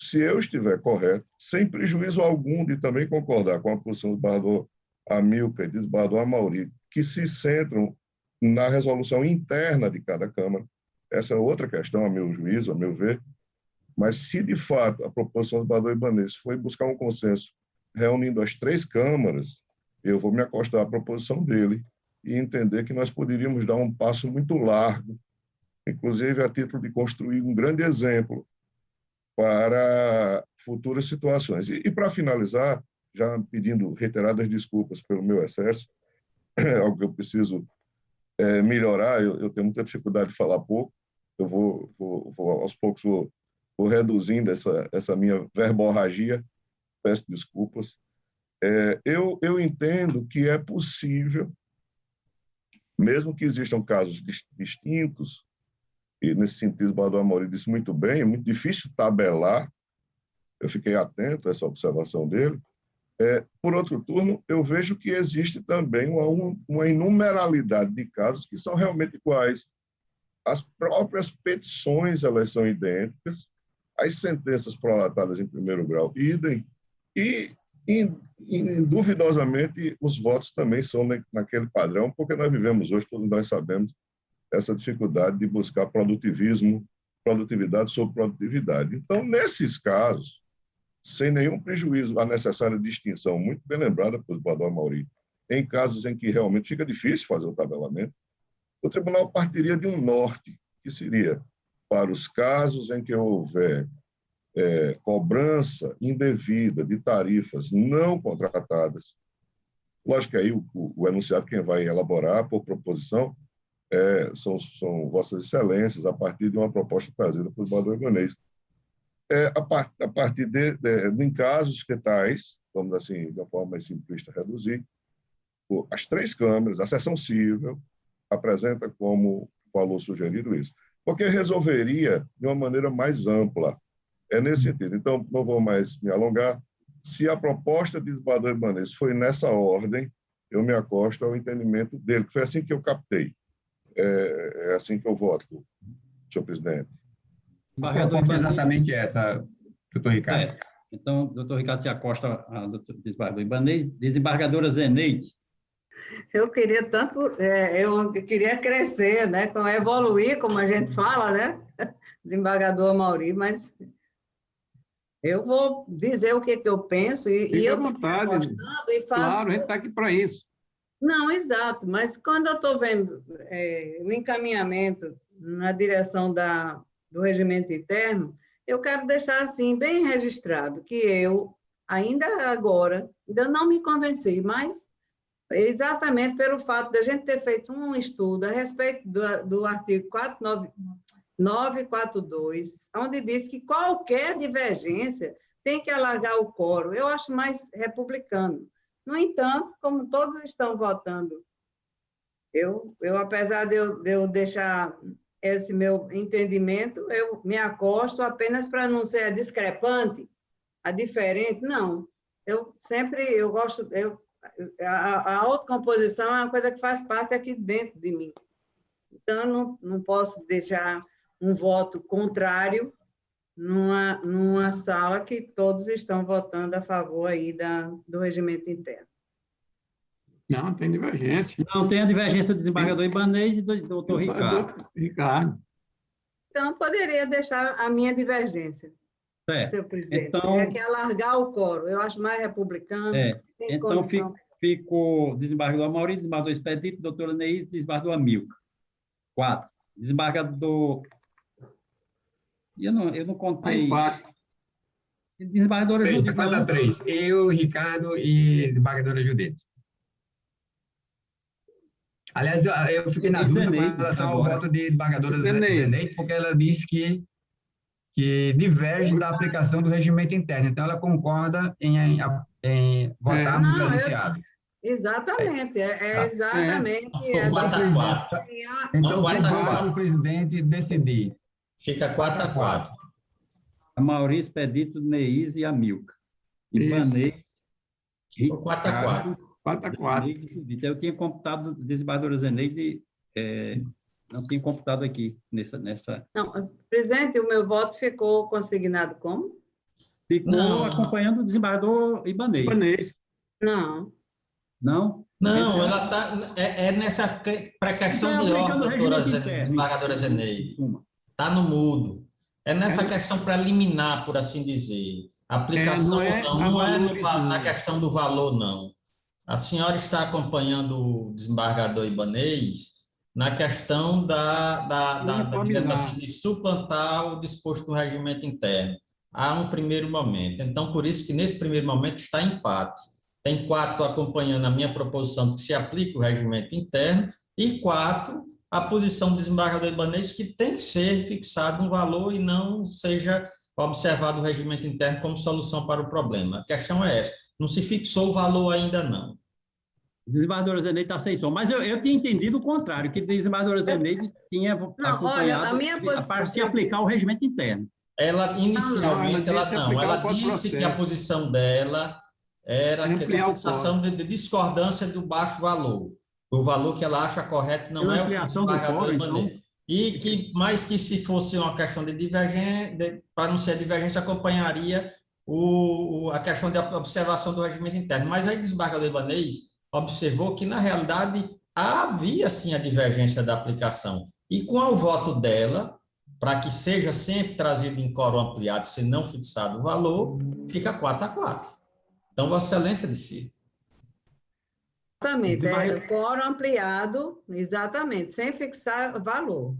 Se eu estiver correto, sem prejuízo algum de também concordar com a posição do desembargador Amilcar e do desembargador Amauri, que se centram na resolução interna de cada Câmara. Essa é outra questão, a meu juízo, a meu ver. Mas se, de fato, a proposição do desembargador Ibanez foi buscar um consenso reunindo as três câmaras, eu vou me acostar à proposição dele e entender que nós poderíamos dar um passo muito largo, inclusive a título de construir um grande exemplo para futuras situações. E para finalizar, já pedindo reiteradas desculpas pelo meu excesso, algo que eu preciso melhorar, eu tenho muita dificuldade de falar pouco, eu vou aos poucos, vou reduzindo essa minha verborragia, peço desculpas. Eu entendo que é possível, mesmo que existam casos distintos, e nesse sentido o desembargador Amauri disse muito bem, é muito difícil tabelar, eu fiquei atento a essa observação dele. Por outro turno, eu vejo que existe também uma inumeralidade de casos que são realmente iguais. As próprias petições, elas são idênticas, as sentenças prolatadas em primeiro grau, idem, e, duvidosamente, os votos também são naquele padrão, porque nós vivemos hoje, todos nós sabemos, essa dificuldade de buscar produtividade sobre produtividade. Então, nesses casos, sem nenhum prejuízo à necessária distinção, muito bem lembrada pelo desembargador Amauri, em casos em que realmente fica difícil fazer o tabelamento, o tribunal partiria de um norte, que seria para os casos em que houver cobrança indevida de tarifas não contratadas. Lógico que aí o enunciado quem vai elaborar por proposição são Vossas Excelências, a partir de uma proposta trazida pelo desembargador Ibanez. A partir em casos que tais, vamos assim, de uma forma mais simplista, reduzir, as três câmaras, a sessão civil, apresenta como valor sugerido isso, porque resolveria de uma maneira mais ampla. É nesse sentido. Então, não vou mais me alongar. Se a proposta de desembargador Ibanez foi nessa ordem, eu me acosto ao entendimento dele, que foi assim que eu captei. É assim que eu voto, senhor presidente.
A proposta é exatamente essa, doutor Ricardo.
Então, doutor Ricardo se acosta ao desembargador Ibanez. Desembargadora Zeneide.
Eu queria tanto, eu queria crescer, né, evoluir, como a gente fala, né, desembargador Amauri, mas eu vou dizer o que eu penso e eu estou gostando e faço...
Claro, a gente está aqui para isso.
Não, exato, mas quando eu estou vendo o encaminhamento na direção do regimento interno, eu quero deixar assim bem registrado que eu, ainda agora, ainda não me convenci, mas exatamente pelo fato de a gente ter feito um estudo a respeito do artigo 942, onde diz que qualquer divergência tem que alargar o quórum. Eu acho mais republicano. No entanto, como todos estão votando, eu apesar de eu deixar esse meu entendimento, eu me acosto apenas para não ser discrepante, a diferente, não. Eu gosto, a autocomposição é uma coisa que faz parte aqui dentro de mim. Então, eu não posso deixar um voto contrário numa sala que todos estão votando a favor aí do regimento interno.
Não, tem divergência.
Não, tem a divergência do desembargador Ibanez e do doutor
Ricardo.
Então, poderia deixar a minha divergência, seu presidente.
Então,
é que alargar o quórum. Eu acho mais republicano.
Então, ficou desembargador Amaury, desembargador Expedito, doutora Neís, desembargador Amilcar. 4. Desembargador... Eu não contei... Desembargadora Judite.
4-3. Eu, Ricardo e desembargadora Judite. Aliás, eu fiquei na dúvida com relação ao voto de desembargadora Zeneide, porque ela disse que diverge da aplicação do regimento interno. Então, ela concorda em votar no enunciado.
Exatamente, exatamente.
Ficou 4-4.
Então, se o presidente decidir.
Fica 4-4.
Amaury, Expedito, Neís e Amilcar. Ibanez.
4-4.
4-4.
Eu tinha computado, desembargadora Zeneide, não tinha computado aqui nessa...
Não, presidente, o meu voto ficou consignado como?
Ficou acompanhando o desembargador Ibanez.
Não.
Não?
Não, ela está... nessa questão de ordem, desembargadora Zeneide. Está no mudo. É nessa questão preliminar, por assim dizer. A aplicação não é na questão do valor, não. A senhora está acompanhando o desembargador Ibanez na questão digamos assim, de suplantar o disposto do regimento interno. Há um primeiro momento. Então, por isso que nesse primeiro momento está empate. Tem 4 acompanhando a minha proposição que se aplique o regimento interno e 4 a posição do desembargador Ibanez que tem que ser fixado um valor e não seja observado o regimento interno como solução para o problema. A questão é essa. Não se fixou o valor ainda, não.
Desembargadora Zeneide está sem som. Mas eu tinha entendido o contrário, que a desembargadora Zeneide tinha acompanhado para se aplicar o regimento interno.
Ela, inicialmente, ela disse que a posição dela era a fixação de discordância do baixo valor. O valor que ela acha correto não é o desembargador Ibanez. E que, mais que se fosse uma questão de divergência, para não ser divergência, acompanharia a questão de observação do regimento interno. Mas aí o desembargador Ibanez observou que, na realidade, havia, sim, a divergência da aplicação. E com o voto dela, para que seja sempre trazido em quórum ampliado, se não fixado o valor, fica 4-4. Então, Vossa Excelência decide.
Exatamente, o quórum ampliado, exatamente, sem fixar valor.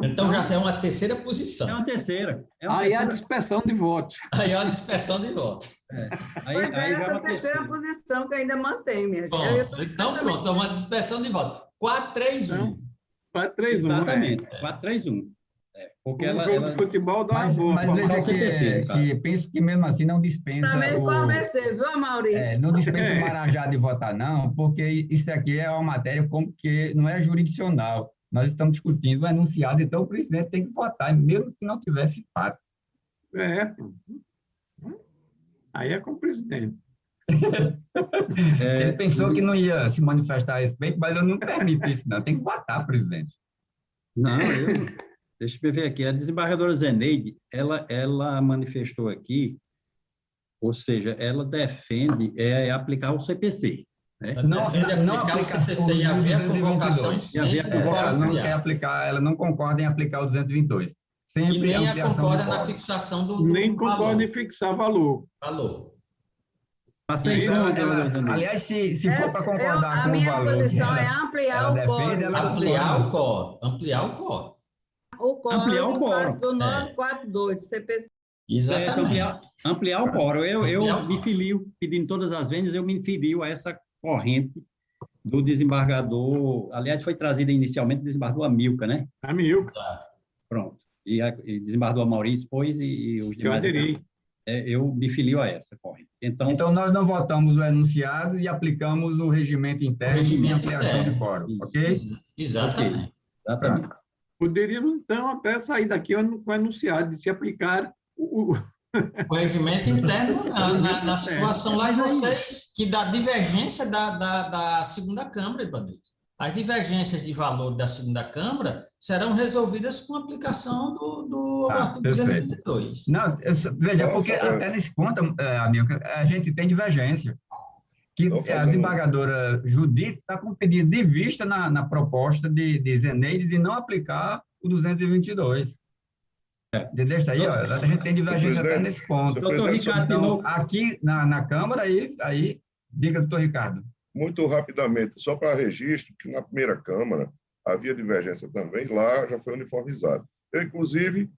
Então, já é uma terceira posição.
É uma terceira.
Aí é a dispersão de votos.
Aí é a dispersão de votos.
Pois é, essa terceira posição que ainda mantém, minha gente.
Bom, então, pronto, é uma dispersão de votos. 4-3-1.
4-3-1.
Exatamente, 4-3-1. Porque
o jogo de futebol dá uma boa.
Mas veja que penso que mesmo assim não dispensa...
Também comecei, viu, Amaury?
Não dispensa o Marajá de votar, não, porque isso aqui é uma matéria como que não é jurisdicional. Nós estamos discutindo o enunciado, então o presidente tem que votar, mesmo que não tivesse empate.
Aí é com o presidente.
Ele pensou que não ia se manifestar a respeito, mas eu não permito isso, não. Tem que votar, presidente.
Não, deixa eu ver aqui. A desembargadora Zeneide, ela manifestou aqui, ou seja, ela defende aplicar o CPC. Né?
Não aplicar o CPC e haver a convocação. Ela não quer aplicar, ela não concorda em aplicar o 222.
Sempre e nem concorda na fixação do
nem concorda em fixar valor.
Aliás, se for para concordar com o valor...
A minha posição é ampliar o quórum.
Ampliar o quórum.
O quórum do 942 do CPC.
Exatamente.
Ampliar o quórum. Eu me filio, pedindo todas as vezes, eu me filio a essa corrente do desembargador... Aliás, foi trazida inicialmente o desembargador Amilcar, né?
Amilcar.
Pronto. E desembargador Amaury expôs e os demais... Eu me filio a essa corrente.
Então, nós não votamos o enunciado e aplicamos o regimento interno sem ampliação de quórum, ok?
Exatamente.
Exatamente.
Poderíamos, então, até sair daqui com o enunciado de se aplicar o
O regimento interno, na situação lá de vocês, que dá divergência da segunda Câmara, Ibanez. As divergências de valor da segunda Câmara serão resolvidas com a aplicação do artigo 222.
Não, veja, porque até nesse ponto, amigo, a gente tem divergência. Que a desembargadora Judite está com pedido de vista na proposta de Zeneide de não aplicar o 222. Entendeu? Isso aí, ó, a gente tem divergência até nesse ponto.
Doutor Ricardo,
então, aqui na Câmara, aí diga, doutor Ricardo.
Muito rapidamente, só para registro, que na primeira Câmara havia divergência também, lá já foi uniformizado. Eu, inclusive,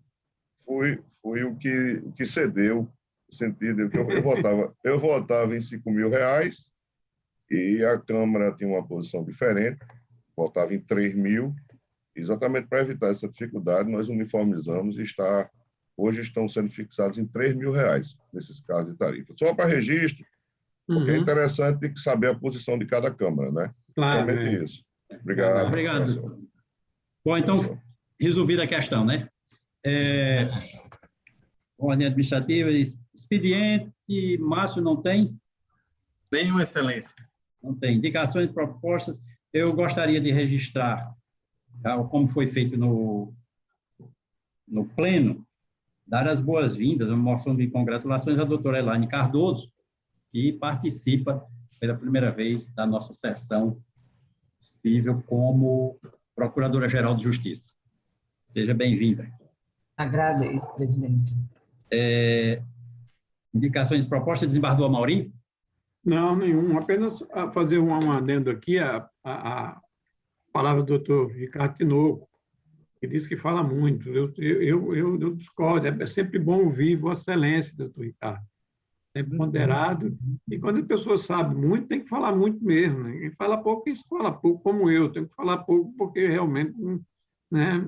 fui o que cedeu, no sentido de que eu votava em R$5.000 e a Câmara tinha uma posição diferente, votava em 3.000, exatamente para evitar essa dificuldade, nós uniformizamos e hoje estão sendo fixados em R$3.000, nesses casos de tarifa. Só para registro, porque é interessante saber a posição de cada Câmara, né?
Claro.
Realmente isso. Obrigado.
Obrigado. Bom, então, resolvida a questão, né? Ordem administrativa, expediente, Márcio não tem?
Nenhuma, Excelência.
Não tem. Indicações, propostas. Eu gostaria de registrar, como foi feito no Pleno, dar as boas-vindas, uma moção de congratulações à doutora Elaine Cardoso, que participa pela primeira vez da nossa sessão civil como Procuradora-Geral de Justiça. Seja bem-vinda.
Agradeço, presidente.
Indicações, propostas, desembargador Amauri?
Não, nenhum. Apenas fazer um adendo aqui, a palavra do doutor Ricardo Tinoco, que diz que fala muito. Eu discordo. É sempre bom ouvir Vossa Excelência, doutor Ricardo. Sempre ponderado. E quando a pessoa sabe muito, tem que falar muito mesmo. Né? Quem fala pouco, isso fala pouco, como eu. Tenho que falar pouco porque realmente... Né,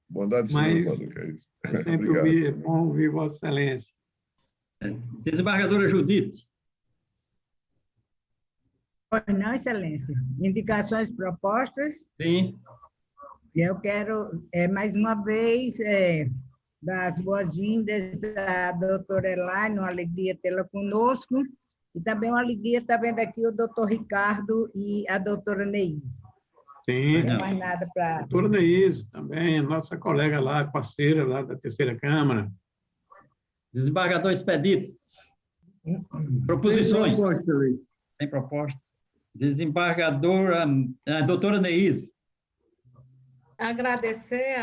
bondade sua, que é isso.
É sempre bom ouvir Vossa Excelência.
Desembargadora Judite.
Pois não, Excelência. Indicações propostas?
Sim.
Eu quero, mais uma vez, dar as boas-vindas à doutora Elaine, uma alegria tê-la conosco, e também uma alegria estar vendo aqui o doutor Ricardo e a doutora Neise.
Sim.
Não tem mais nada para...
Doutora Neise, também, nossa colega lá, parceira lá da terceira Câmara.
Desembargador Expedito. Proposições. Sem proposta. Desembargadora, doutora Neise.
Agradecer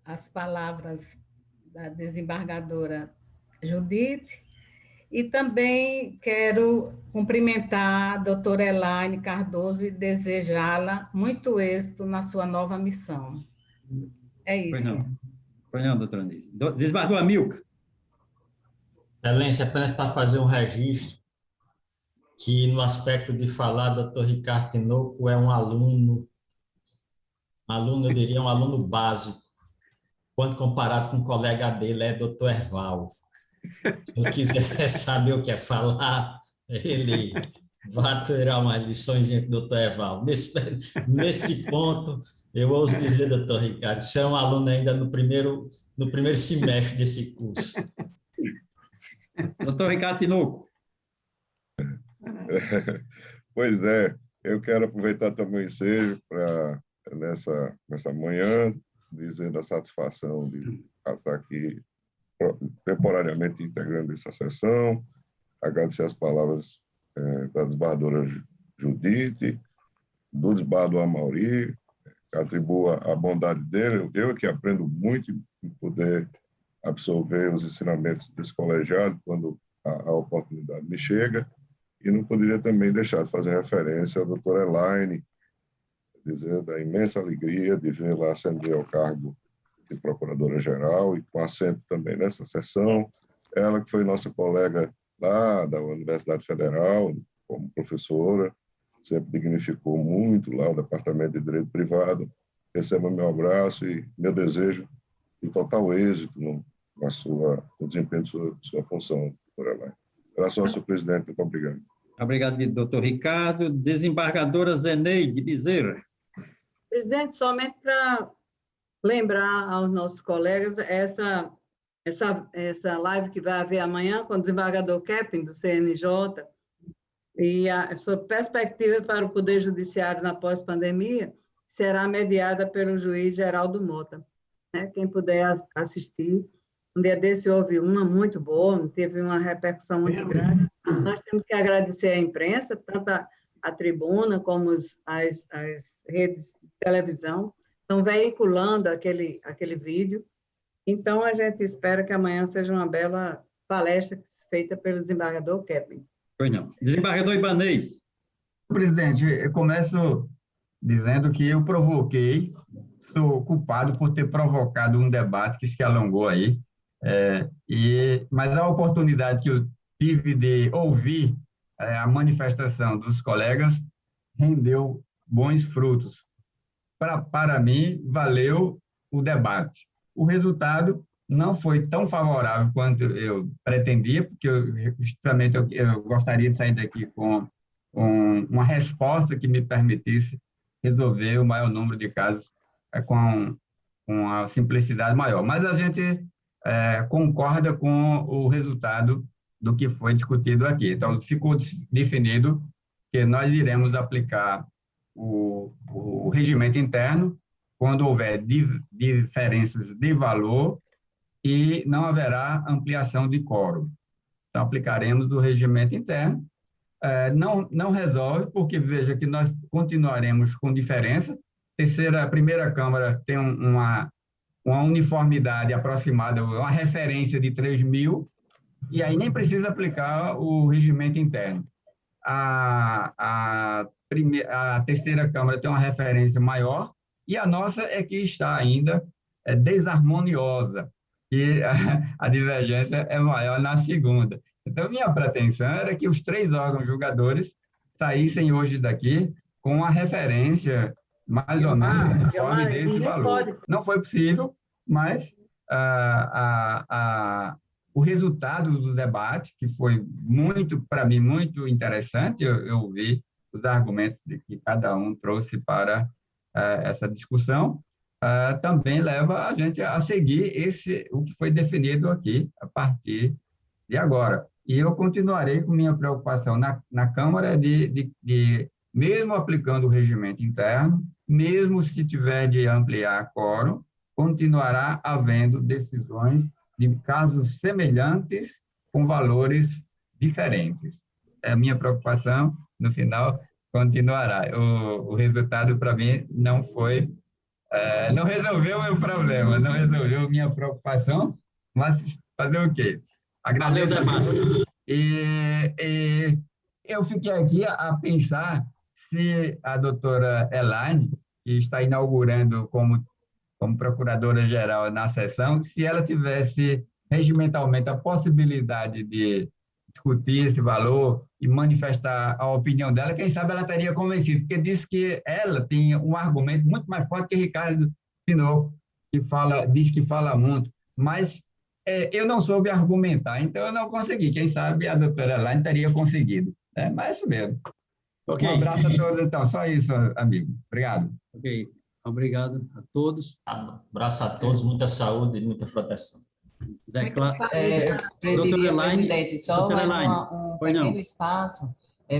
as palavras da desembargadora Judite e também quero cumprimentar a doutora Elaine Cardoso e desejá-la muito êxito na sua nova missão. É isso.
Pois não, doutora Neise. Desembargador Amilcar.
Excelência, apenas para fazer um registro, que no aspecto de falar, doutor Ricardo Tinoco é um aluno, eu diria um aluno básico, quando comparado com o colega dele, é doutor Erval. Se ele quiser saber o que é falar, ele vai tirar umas lições com o doutor Erval. Nesse ponto, eu ouso dizer, doutor Ricardo, você é um aluno ainda no primeiro semestre desse curso.
Doutor Ricardo Tinoco.
Pois é, eu quero aproveitar também o ensejo para, nessa manhã, dizer da satisfação de estar aqui temporariamente integrando essa sessão, agradecer as palavras da desembargadora Judite, do desembargador Amauri, que atribua a bondade dele. Eu que aprendo muito em poder absorver os ensinamentos desse colegiado quando a oportunidade me chega, e não poderia também deixar de fazer referência à doutora Elaine, dizer da imensa alegria de vê-la ascender ao cargo de Procuradora-Geral e com assento também nessa sessão. Ela que foi nossa colega lá da Universidade Federal, como professora, sempre dignificou muito lá o Departamento de Direito Privado. Receba meu abraço e meu desejo de total êxito no desempenho de sua função, doutora Elaine. Graças senhor presidente, muito obrigado.
Obrigado, doutor Ricardo. Desembargadora Zeneide Bezerra.
Presidente, somente para lembrar aos nossos colegas, essa essa live que vai haver amanhã com o desembargador Kepping, do CNJ, e a sua perspectiva para o Poder Judiciário na pós-pandemia será mediada pelo juiz Geraldo Mota. Né? Quem puder assistir, um dia desse houve uma muito boa, teve uma repercussão muito grande. Nós temos que agradecer à imprensa, tanto a tribuna como as redes de televisão, estão veiculando aquele vídeo. Então, a gente espera que amanhã seja uma bela palestra feita pelo desembargador Kepping.
Pois não. Desembargador Ibanez.
Presidente, eu começo dizendo que eu provoquei, sou culpado por ter provocado um debate que se alongou aí, mas a oportunidade que eu tive de ouvir a manifestação dos colegas rendeu bons frutos. Para mim, valeu o debate. O resultado não foi tão favorável quanto eu pretendia, porque justamente eu gostaria de sair daqui com uma resposta que me permitisse resolver o maior número de casos com a simplicidade maior. Mas a gente concorda com o resultado do que foi discutido aqui. Então, ficou definido que nós iremos aplicar o regimento interno quando houver diferenças de valor e não haverá ampliação de quórum. Então, aplicaremos o regimento interno. Não resolve, porque veja que nós continuaremos com diferença. A primeira Câmara tem uma uniformidade aproximada, uma referência de 3.000, e aí nem precisa aplicar o regimento interno. A terceira Câmara tem uma referência maior, e a nossa é que está ainda desarmoniosa, e a divergência é maior na segunda. Então, minha pretensão era que os 3 órgãos julgadores saíssem hoje daqui com a referência mais ou menos uniforme desse valor. Não foi possível, mas o resultado do debate, que foi para mim, muito interessante, eu ouvi os argumentos que cada um trouxe para essa discussão, também leva a gente a seguir o que foi definido aqui a partir de agora. E eu continuarei com minha preocupação na Câmara de mesmo aplicando o regimento interno, mesmo se tiver de ampliar quórum, continuará havendo decisões de casos semelhantes com valores diferentes. É a minha preocupação, no final, continuará. O resultado, para mim, não foi... não resolveu o meu problema, não resolveu a minha preocupação, mas fazer o quê? Agradeço. E eu fiquei aqui a pensar se a doutora Elaine, que está inaugurando como procuradora-geral na sessão, se ela tivesse regimentalmente a possibilidade de discutir esse valor e manifestar a opinião dela, quem sabe ela teria convencido, porque disse que ela tem um argumento muito mais forte que Ricardo Tinoco, que diz que fala muito, mas eu não soube argumentar, então eu não consegui. Quem sabe a doutora Elaine teria conseguido. Mas é isso mesmo. Okay. Um abraço a todos, então. Só isso, amigo. Obrigado.
Ok. Obrigado a todos.
Abraço a todos, muita saúde e muita proteção.
Presidente, só mais um pequeno espaço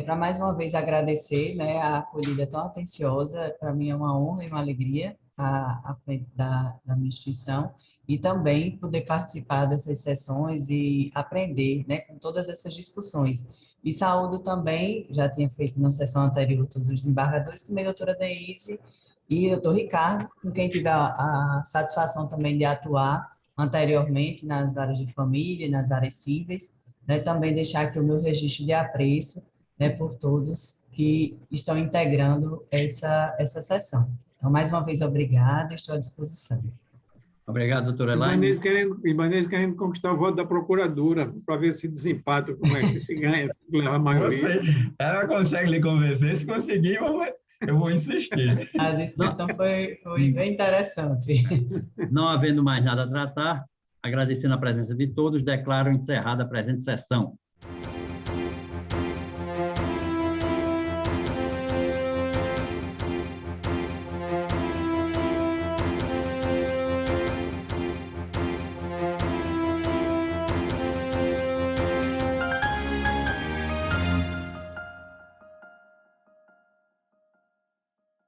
para mais uma vez agradecer, né, a acolhida tão atenciosa. Para mim é uma honra e uma alegria à frente da minha instituição, e também poder participar dessas sessões e aprender, né, com todas essas discussões. E saúdo também, já tinha feito na sessão anterior todos os desembargadores, também a doutora Deise e o doutor Ricardo, com quem tive a satisfação também de atuar anteriormente nas áreas de família, nas áreas cíveis, né, também deixar aqui o meu registro de apreço, né, por todos que estão integrando essa sessão. Então, mais uma vez, obrigada, estou à disposição.
Obrigado, doutora Elaine.
Ibanez querendo conquistar o voto da procuradora, para ver se desempata, como é que se ganha, se leva a maioria.
Ela consegue lhe convencer, se conseguir, eu vou insistir.
A discussão foi bem interessante.
Não havendo mais nada a tratar, agradecendo a presença de todos, declaro encerrada a presente sessão.